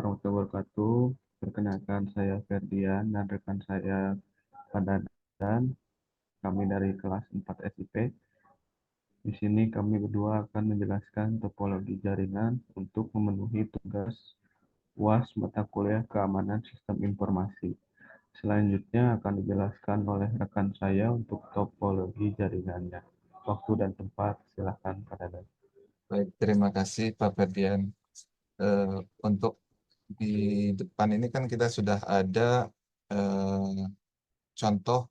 warahmatullahi wabarakatuh. Perkenalkan, saya Ferdian dan rekan saya Padadan. Kami dari kelas 4 SIP. Di sini kami berdua akan menjelaskan topologi jaringan untuk memenuhi tugas UAS mata kuliah Keamanan Sistem Informasi. Selanjutnya akan dijelaskan oleh rekan saya untuk topologi jaringannya. Waktu dan tempat, silakan Padadan. Baik, terima kasih Pak Ferdian. Eh, untuk di depan ini kan kita sudah ada contoh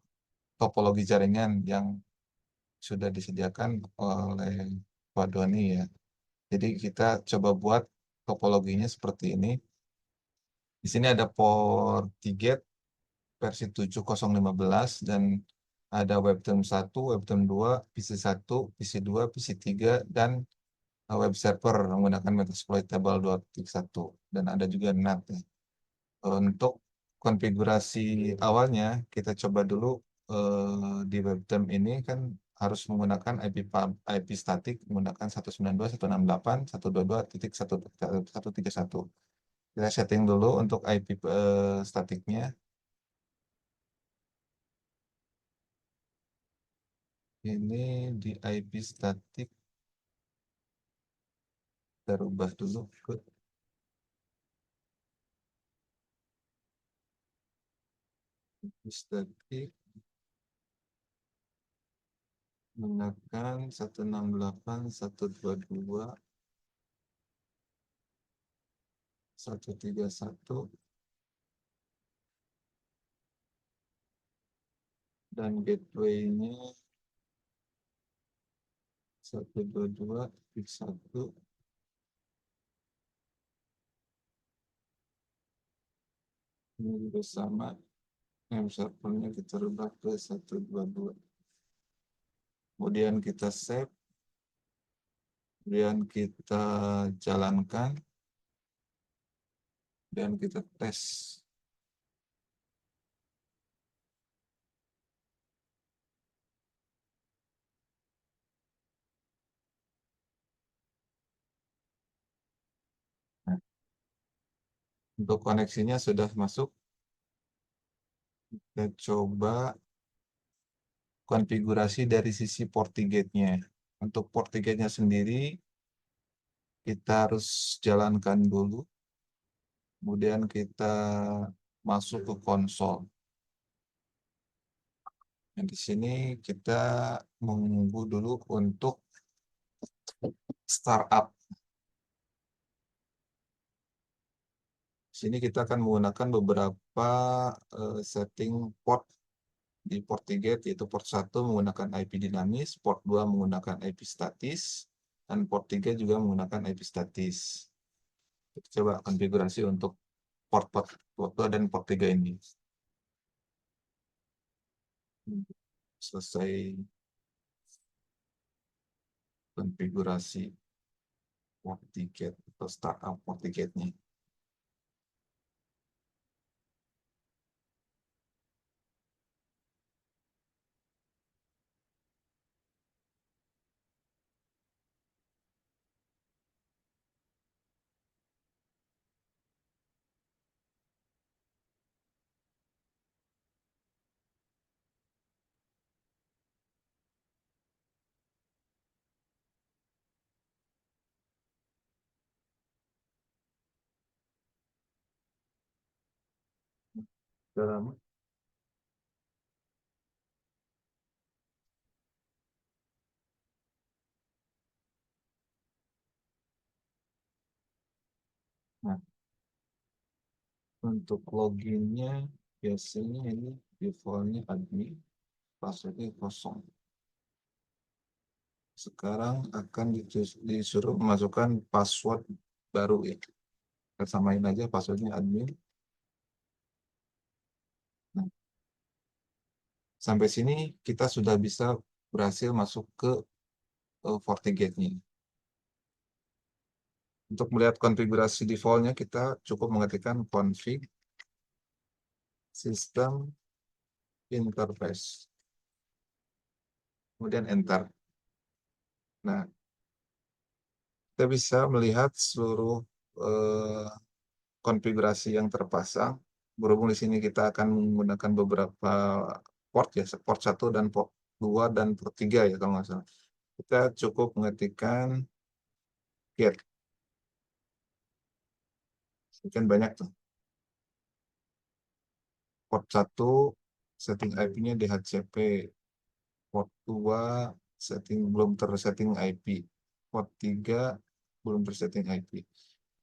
topologi jaringan yang sudah disediakan oleh Pak Doni ya. Jadi kita coba buat topologinya seperti ini. Di sini ada port Tiget versi 7015 dan ada webterm 1, webterm 2, PC1, PC2, PC3, dan web server menggunakan Metasploitable 2.1 dan ada juga NAT ya. Untuk konfigurasi awalnya kita coba dulu di webterm ini kan harus menggunakan IP statik menggunakan 192.168.122.131. Kita setting dulu untuk IP statiknya. Ini di IP statik kita rubah dulu ke IP statik menggunakan 168.122.131 dan gateway-nya 122.1 ini juga sama. Yang servernya kita rubah ke 122. Kemudian kita save, kemudian kita jalankan dan kita tes. Nah, untuk koneksinya sudah masuk. Kita coba konfigurasi dari sisi FortiGate-nya. Untuk FortiGate-nya sendiri, kita harus jalankan dulu. Kemudian kita masuk ke konsol. Nah, di sini kita menunggu dulu untuk startup. Di sini kita akan menggunakan beberapa setting port di FortiGate, yaitu port 1 menggunakan IP dinamis, port 2 menggunakan IP statis, dan port 3 juga menggunakan IP statis. Kita coba konfigurasi untuk port 2 dan port 3 ini. Selesai konfigurasi FortiGate atau startup FortiGate-nya. Dalam Nah, untuk loginnya biasanya ini defaultnya admin, passwordnya kosong. Sekarang akan disuruh memasukkan password baru ya. Kita samain aja passwordnya admin. Nah, sampai sini kita sudah bisa berhasil masuk ke FortiGate-nya. Untuk melihat konfigurasi defaultnya kita cukup mengetikkan config system interface. Kemudian enter. Nah, kita bisa melihat seluruh konfigurasi yang terpasang. Berhubung di sini kita akan menggunakan beberapa port ya, port 1 dan port 2 dan port 3 ya kalau nggak salah. Kita cukup mengetikkan get. Sekian banyak tuh. Port 1 setting IP-nya DHCP. Port 2 belum tersetting IP. Port 3 belum tersetting IP.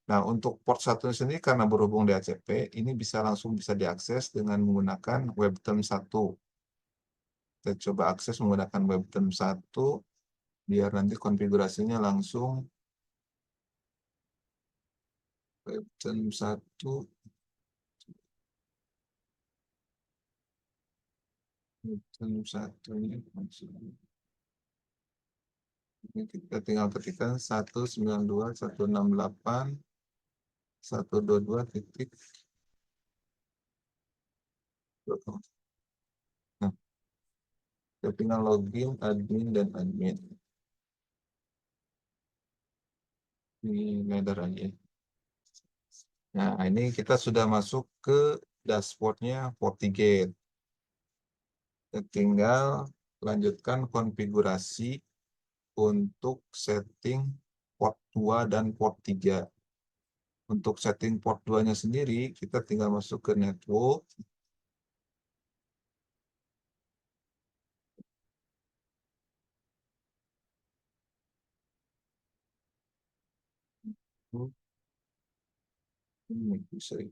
Nah, untuk port 1 sendiri karena berhubung DHCP, ini langsung bisa diakses dengan menggunakan webterm 1. Kita coba akses menggunakan webterm 1, biar nanti konfigurasinya langsung webterm 1, webterm 1 ini langsung. Ini kita tinggal ketikkan 192.168.122.. Nah, kita tinggal login admin dan admin. Ini header aja. Nah, ini kita sudah masuk ke dashboardnya FortiGate. Kita tinggal lanjutkan konfigurasi untuk setting port 2 dan port 3. Untuk setting port 2-nya sendiri, kita tinggal masuk ke network.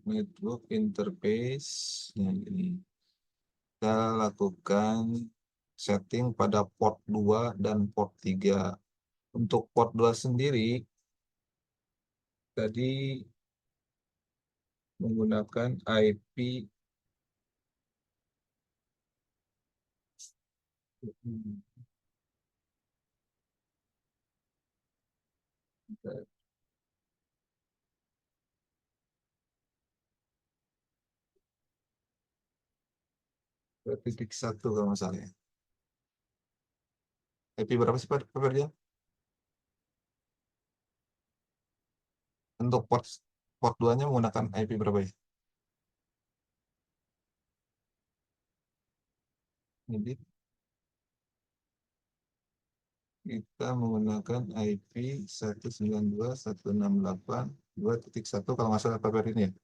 Network interface. Nah, ini. Kita lakukan setting pada port 2 dan port 3. Untuk port 2 sendiri, tadi menggunakan IP titik 1 kalau misalnya. IP berapa sih Pak Ferdian? Untuk port 2-nya menggunakan IP berapa ya? Jadi kita menggunakan IP 192.168.2.1 kalau nggak salah Pak Ferdian ya.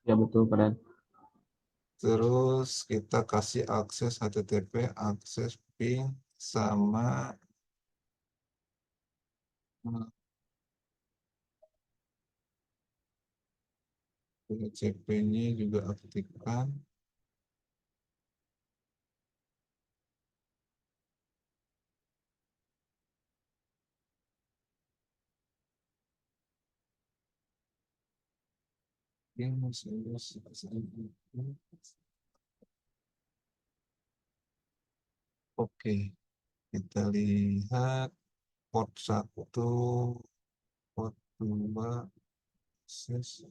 Ya betul, Pak. Terus kita kasih akses HTTP, akses ping, sama DHCP-nya juga aktifkan. Oke, kita lihat port 1, port 2, akses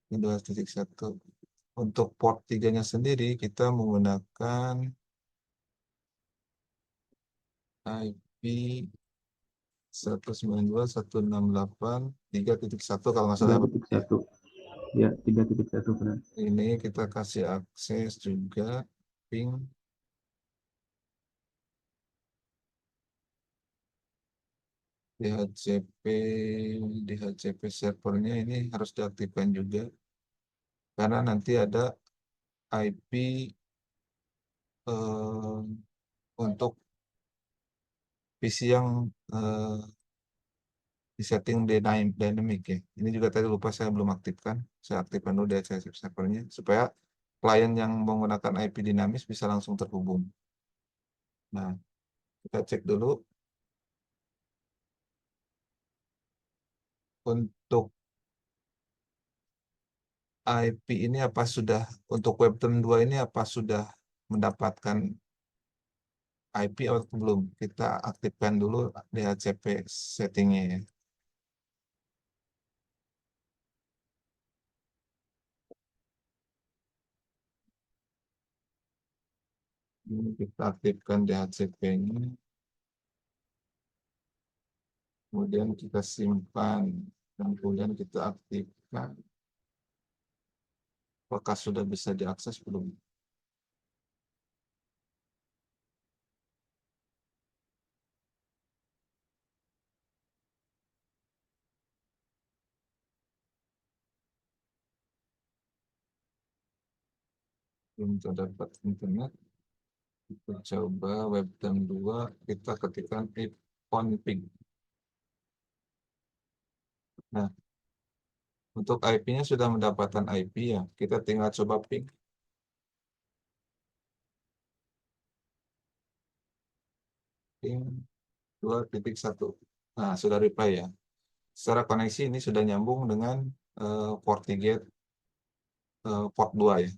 2.1. Untuk port 3-nya sendiri kita menggunakan IP 192.168.3.1 kalau nggak salah. 3.1. Ya, 3.1 benar. Ini kita kasih akses juga ping DHCP servernya ini harus diaktifkan juga karena nanti ada IP untuk PC yang disetting dynamic ya. Ini juga tadi lupa saya belum aktifkan. Saya aktifkan dulu DHCP servernya supaya klien yang menggunakan IP dinamis bisa langsung terhubung. Nah, kita cek dulu untuk IP ini apa sudah untuk Webterm 2 ini apa sudah mendapatkan IP atau belum? Kita aktifkan dulu DHCP settingnya ya. Ini kita aktifkan DHCP-nya. Kemudian kita simpan. dan kemudian kita aktifkan. Apakah sudah bisa diakses belum? Belum terdapat internet. Kita coba webcam 2, kita ketikkan config. Nah, untuk IP-nya sudah mendapatkan IP ya. Kita tinggal coba ping. Ping 2.1. Nah, sudah reply ya. Secara koneksi ini sudah nyambung dengan FortiGate port 2 ya.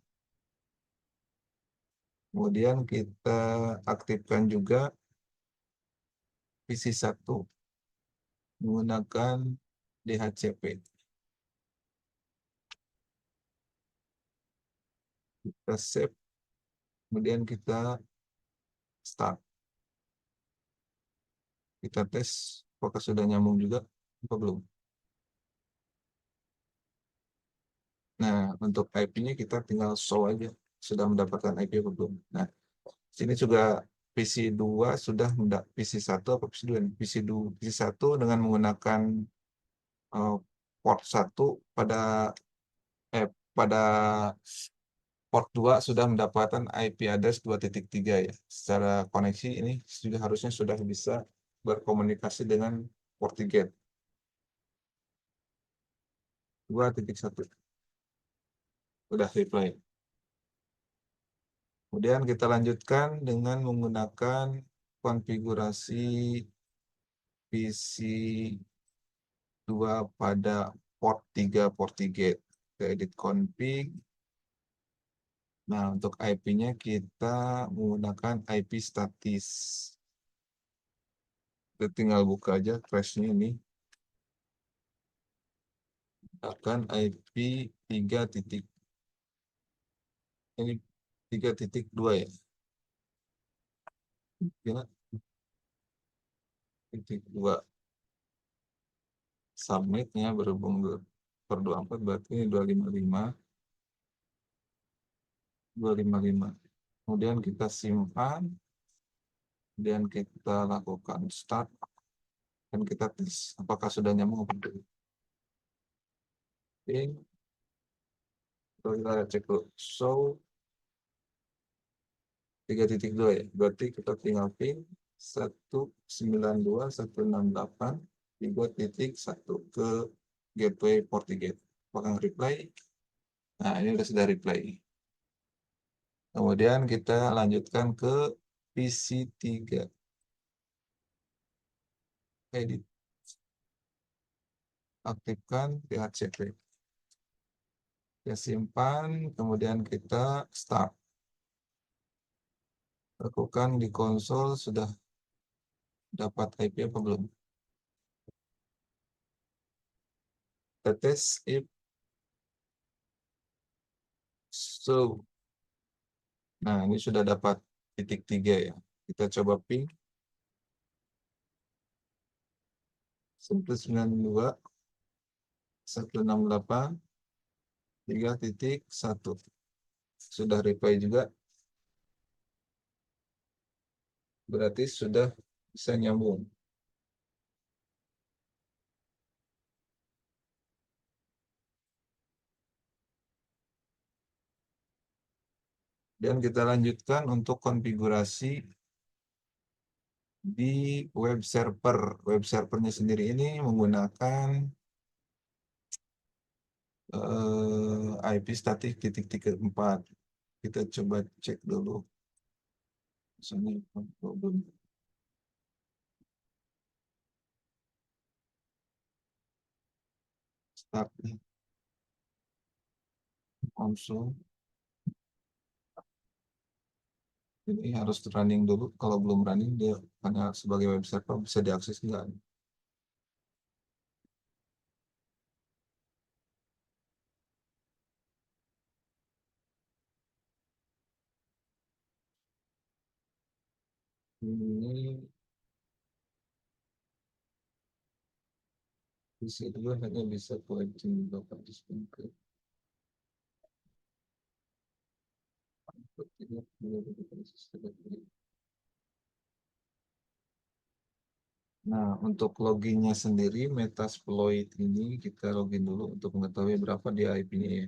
Kemudian kita aktifkan juga PC1 menggunakan DHCP. Kita save, kemudian kita start. Kita tes apakah sudah nyambung juga atau belum. Nah, untuk IP-nya kita tinggal show aja sudah mendapatkan IP atau belum. Nah, sini juga PC2 sudah PC1 atau PC2 nih? PC2, PC1 dengan menggunakan port 1 pada port 2 sudah mendapatkan IP address 2.3 ya. Secara koneksi ini juga harusnya sudah bisa berkomunikasi dengan FortiGate 2.1. Sudah reply. Kemudian kita lanjutkan dengan menggunakan konfigurasi PC2 pada port 3 FortiGate. Ke edit config. Nah, untuk IP-nya kita menggunakan IP statis. Kita tinggal buka aja crash-nya ini. Akan IP 3 titik. Ini 3.2 ya. Kira titik 2. Submitnya berhubung per 24 berarti ini 255. Kemudian kita simpan. Kemudian kita lakukan start. Dan kita tes apakah sudah nyambung atau belum. Oke. Kita cek dulu. Show 3.2 ya. Berarti kita tinggal ping 192.168.3.1 ke gateway FortiGate. Apakah reply? Nah, ini sudah reply. Kemudian kita lanjutkan ke PC3. Edit. Aktifkan DHCP. Kita simpan, kemudian kita start. Lakukan di konsol sudah dapat IP apa belum. Kita tes if so. Nah, ini sudah dapat titik 3 ya. Kita coba ping 192.168.3.1. Sudah reply juga. Berarti sudah bisa nyambung. Dan kita lanjutkan untuk konfigurasi di web server. Web servernya sendiri ini menggunakan IP statik titik 4. Kita coba cek dulu. Misalnya problem start konsol. Ini harus running dulu. Kalau belum running, dia hanya sebagai web server bisa diakses enggak. Ini PC2 hanya bisa collecting local disk packet. Nah, untuk loginnya sendiri, Metasploit ini kita login dulu untuk mengetahui berapa dia IP-nya ya.